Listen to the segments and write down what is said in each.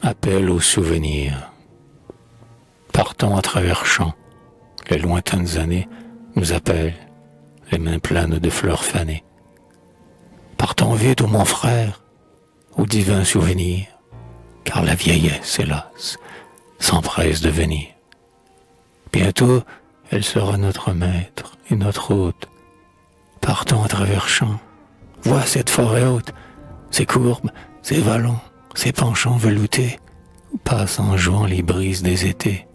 appel aux souvenirs. Partons à travers champs, les lointaines années nous appellent, les mains pleines de fleurs fanées. Partons vite, ô mon frère, aux divins souvenirs, car la vieillesse, hélas, s'empresse de venir. Bientôt, elle sera notre maître et notre hôte. Partons à travers champs, vois cette forêt haute, ses courbes, ses vallons, ses penchants veloutés, où passent en jouant les brises des étés.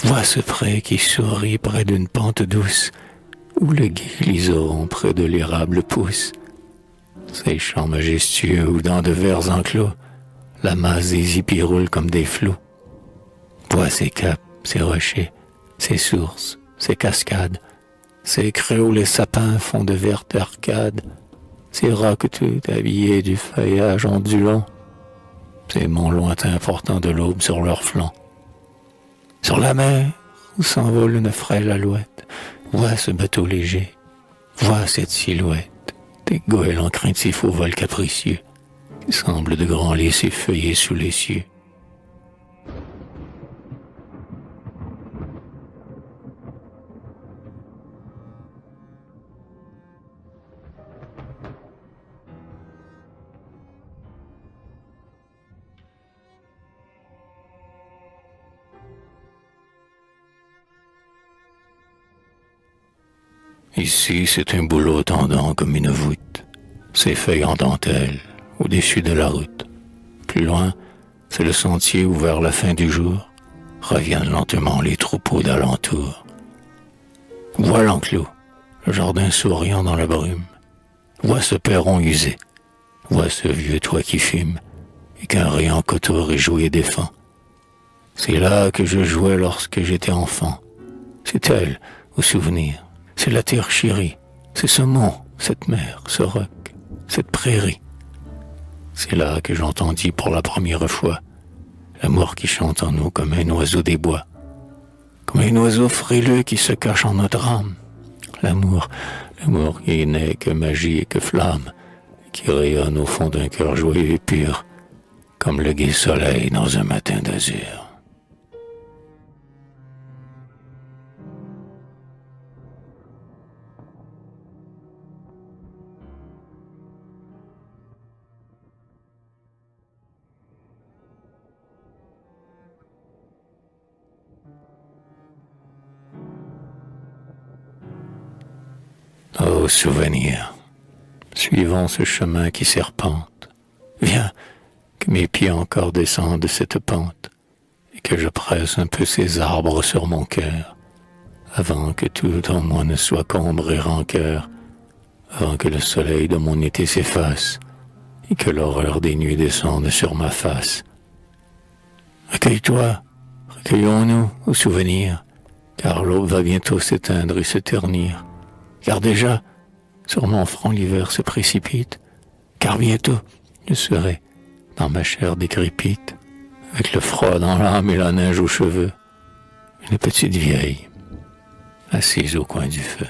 Vois ce pré qui sourit près d'une pente douce, où le gai liseron près de l'érable pousse. Ces champs majestueux où dans de verts enclos, la masse des hippies roule comme des flots. Vois ces caps, ces rochers, ces sources, ces cascades, ces creux où les sapins font de vertes arcades, ces rocs tout habillés du feuillage ondulant, ces monts lointains portant de l'aube sur leurs flancs. Sur la mer, où s'envole une frêle alouette, vois ce bateau léger, vois cette silhouette, des goélands craintifs au vol capricieux, qui semblent de grands lys effeuillés sous les cieux. Ici, c'est un bouleau tendant comme une voûte, ses feuilles en dentelle, au-dessus de la route. Plus loin, c'est le sentier où vers la fin du jour reviennent lentement les troupeaux d'alentour. Vois l'enclos, le jardin souriant dans la brume. Vois ce perron usé, vois ce vieux toit qui fume et qu'un rayon coteau réjouit et défend. C'est là que je jouais lorsque j'étais enfant. C'est elle, au souvenir. C'est la terre chérie, c'est ce mont, cette mer, ce roc, cette prairie. C'est là que j'entendis pour la première fois l'amour qui chante en nous comme un oiseau des bois, comme un oiseau frileux qui se cache en notre âme. L'amour qui n'est que magie et que flamme, qui rayonne au fond d'un cœur joyeux et pur, comme le gai soleil dans un matin d'azur. Ô souvenir, suivons ce chemin qui serpente. Viens, que mes pieds encore descendent cette pente, et que je presse un peu ces arbres sur mon cœur, avant que tout en moi ne soit qu'ombre et rancœur, avant que le soleil de mon été s'efface, et que l'horreur des nuits descende sur ma face. Recueille-toi, recueillons-nous au souvenir, car l'aube va bientôt s'éteindre et se ternir. Car déjà, sur mon front l'hiver se précipite, car bientôt je serai dans ma chair décrépite, avec le froid dans l'âme et la neige aux cheveux, une petite vieille, assise au coin du feu.